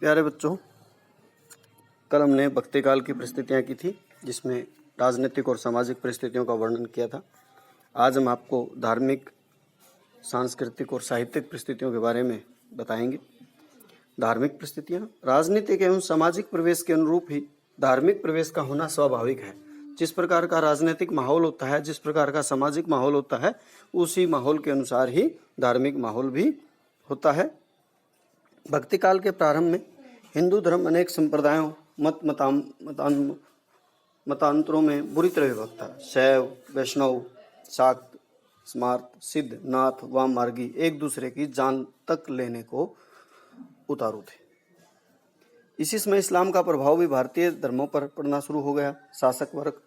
प्यारे बच्चों, कल हमने भक्ति काल की परिस्थितियाँ की थी, जिसमें राजनीतिक और सामाजिक परिस्थितियों का वर्णन किया था। आज हम आपको धार्मिक, सांस्कृतिक और साहित्यिक परिस्थितियों के बारे में बताएंगे। धार्मिक परिस्थितियाँ राजनीतिक एवं सामाजिक प्रवेश के अनुरूप ही धार्मिक प्रवेश का होना स्वाभाविक है। जिस प्रकार का राजनीतिक माहौल होता है, जिस प्रकार का सामाजिक माहौल होता है, उसी माहौल के अनुसार ही धार्मिक माहौल भी होता है। भक्ति काल के प्रारंभ में हिंदू धर्म अनेक संप्रदायों, मतांतरों में बुरी तरह विभक्त था। शैव, वैष्णव, शाक्त, स्मार्त, सिद्ध, नाथ, वाम मार्गी एक दूसरे की जान तक लेने को उतारू थे। इसी समय इस्लाम का प्रभाव भी भारतीय धर्मों पर पड़ना शुरू हो गया। शासक वर्ग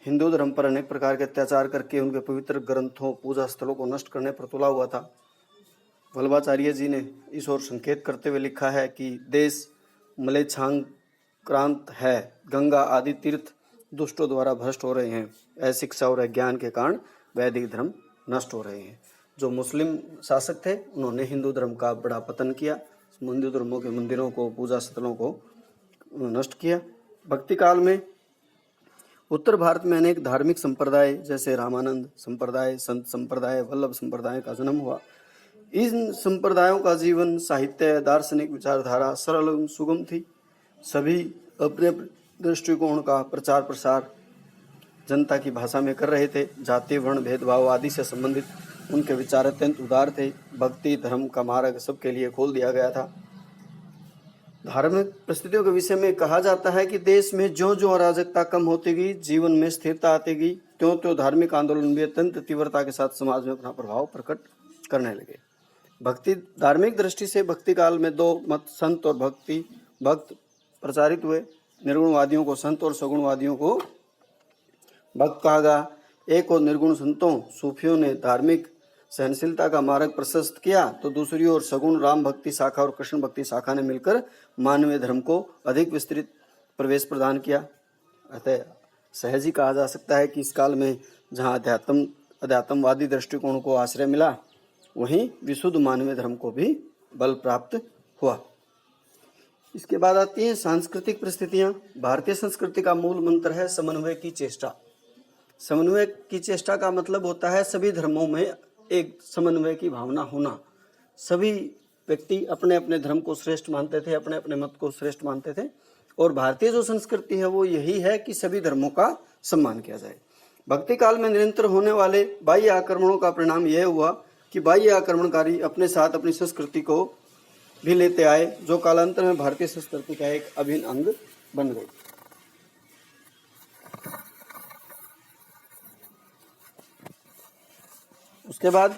हिंदू धर्म पर अनेक प्रकार के अत्याचार करके उनके पवित्र ग्रंथों, पूजा स्थलों को नष्ट करने पर तुला हुआ था। वल्लभाचार्य जी ने इस ओर संकेत करते हुए लिखा है कि देश मलेच्छाक्रांत है, गंगा आदि तीर्थ दुष्टों द्वारा भ्रष्ट हो रहे हैं। अशिक्षा और अज्ञान के कारण वैदिक धर्म नष्ट हो रहे हैं। जो मुस्लिम शासक थे, उन्होंने हिंदू धर्म का बड़ा पतन किया, हिंदू धर्मों के मंदिरों को, पूजा स्थलों को नष्ट किया। भक्ति काल में उत्तर भारत में अनेक धार्मिक संप्रदाय जैसे रामानंद संप्रदाय, संत संप्रदाय, वल्लभ संप्रदाय का जन्म हुआ। इन संप्रदायों का जीवन, साहित्य, दार्शनिक विचारधारा सरल एवं सुगम थी। सभी अपने दृष्टिकोण का प्रचार प्रसार जनता की भाषा में कर रहे थे। जाति, वर्ण, भेदभाव आदि से संबंधित उनके विचार अत्यंत उदार थे। भक्ति धर्म का मार्ग सबके लिए खोल दिया गया था। धार्मिक परिस्थितियों के विषय में कहा जाता है कि देश में ज्यों ज्यों अराजकता कम होती गई, जीवन में स्थिरता आती गई, त्यों त्यों धार्मिक आंदोलन भी अत्यंत तीव्रता के साथ समाज में अपना प्रभाव प्रकट करने लगे। भक्ति धार्मिक दृष्टि से भक्ति काल में दो मत, संत और भक्त प्रचारित हुए। निर्गुणवादियों को संत और सगुणवादियों को भक्त कहा गया। एक और निर्गुण संतों, सूफियों ने धार्मिक सहनशीलता का मार्ग प्रशस्त किया, तो दूसरी ओर सगुण राम भक्ति शाखा और कृष्ण भक्ति शाखा ने मिलकर मानवीय धर्म को अधिक विस्तृत प्रवेश प्रदान किया। अतः सहज ही कहा जा सकता है कि इस काल में जहाँ अध्यात्मवादी दृष्टिकोण को आश्रय मिला, वहीं विशुद्ध मानवीय धर्म को भी बल प्राप्त हुआ। इसके बाद आती हैं सांस्कृतिक परिस्थितियां। भारतीय संस्कृति का मूल मंत्र है समन्वय की चेष्टा। समन्वय की चेष्टा का मतलब होता है सभी धर्मों में एक समन्वय की भावना होना। सभी व्यक्ति अपने अपने धर्म को श्रेष्ठ मानते थे, अपने अपने मत को श्रेष्ठ मानते थे, और भारतीय जो संस्कृति है वो यही है कि सभी धर्मों का सम्मान किया जाए। भक्ति काल में निरंतर होने वाले बाह्य आक्रमणों का परिणाम यह हुआ कि बाह्य आक्रमणकारी अपने साथ अपनी संस्कृति को भी लेते आए, जो कालांतर में भारतीय संस्कृति का एक अभिन्न अंग बन गई। उसके बाद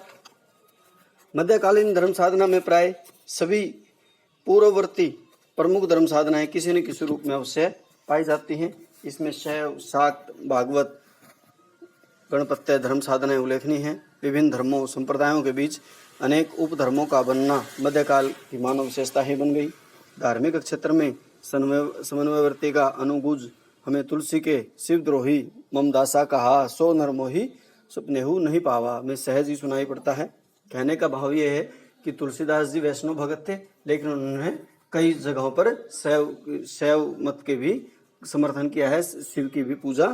मध्यकालीन धर्म साधना में प्राय सभी पूर्ववर्ती प्रमुख धर्म साधनाएं किसी न किसी रूप में अवश्य पाई जाती हैं। इसमें शैव, शाक्त, भागवत, गणपत्य धर्म साधनाएं उल्लेखनीय हैं। विभिन्न धर्मों संप्रदायों के बीच अनेक उपधर्मों का बनना मध्यकाल की मानव विशेषता ही बन गई। धार्मिक क्षेत्र में समन्वयवर्ती का अनुगुज हमें तुलसी के शिवद्रोही ममदासा कहा, सो नरमोही सुपनेहु नहीं पावा में सहज ही सुनाई पड़ता है। कहने का भाव ये है कि तुलसीदास जी वैष्णव भगत थे, लेकिन उन्होंने कई जगहों पर शैव मत के भी समर्थन किया है, शिव की भी पूजा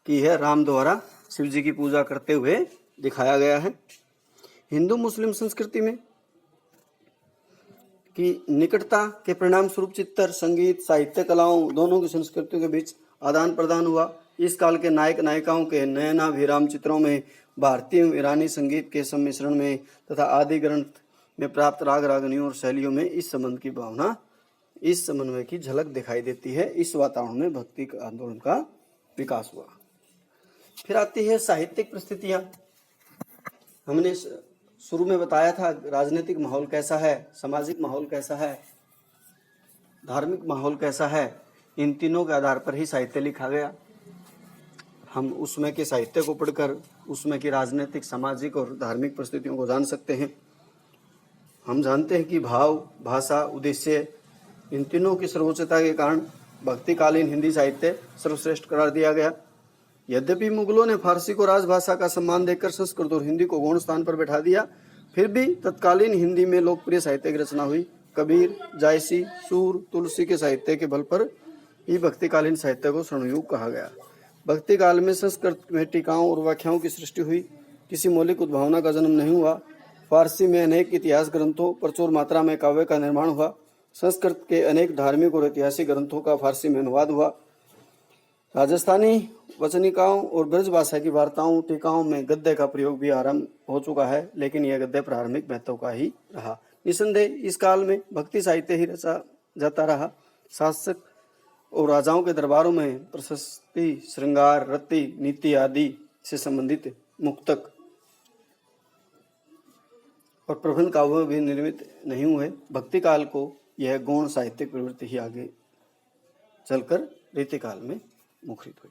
की है। राम द्वारा शिव जी की पूजा करते हुए दिखाया गया है। हिंदू मुस्लिम संस्कृति में की निकटता के परिणाम स्वरूप चित्तर, संगीत, साहित्य, कलाओं दोनों की संस्कृतियों के बीच आदान प्रदान हुआ। इस काल के नायक नायिकाओं के नयनाभिराम चित्रों में, भारतीय एवं ईरानी संगीत के सम्मिश्रण में तथा आदि ग्रंथ में प्राप्त राग रागनियों और शैलियों में इस संबंध की भावना, इस समन्वय की झलक दिखाई देती है। इस वातावरण में भक्ति आंदोलन का विकास हुआ। फिर आती है साहित्यिक परिस्थितियां। हमने शुरू में बताया था राजनीतिक माहौल कैसा है, सामाजिक माहौल कैसा है, धार्मिक माहौल कैसा है। इन तीनों के आधार पर ही साहित्य लिखा गया। हम उसमें के साहित्य को पढ़कर उसमें की राजनीतिक, सामाजिक और धार्मिक परिस्थितियों को जान सकते हैं। हम जानते हैं कि भाव, भाषा, उद्देश्य इन तीनों की सर्वोच्चता के कारण भक्तिकालीन हिंदी साहित्य सर्वश्रेष्ठ करार दिया गया। यद्यपि मुगलों ने फारसी को राजभाषा का सम्मान देकर संस्कृत और हिंदी को गौण स्थान पर बैठा दिया, फिर भी तत्कालीन हिंदी में लोकप्रिय साहित्य की रचना हुई। कबीर, जायसी, सूर, तुलसी के साहित्य के बल पर ही भक्तिकालीन साहित्य को स्वर्णयुग कहा गया। भक्ति काल में संस्कृत में टीकाओं और व्याख्याओं की सृष्टि हुई, किसी मौलिक उद्भावना का जन्म नहीं हुआ। फारसी में अनेक इतिहास ग्रंथों, प्रचुर मात्रा में काव्य का निर्माण हुआ। संस्कृत के अनेक धार्मिक और ऐतिहासिक ग्रंथों का फारसी में अनुवाद हुआ। राजस्थानी वचनिकाओं और ब्रज भाषा की वार्ताओं, टीकाओं में गद्य का प्रयोग भी आरंभ हो चुका है, लेकिन यह गद्य प्रारंभिक महत्व का ही रहा। निसंदेह इस काल में भक्ति साहित्य ही रचा जाता रहा। शासक और राजाओं के दरबारों में प्रशस्ति, श्रृंगार, रति, नीति आदि से संबंधित मुक्तक और प्रबंध काव्य भी निर्मित नहीं हुए। भक्ति काल को यह गौण साहित्यिक प्रवृत्ति ही आगे चलकर रीतिकाल में मुखरित हुई।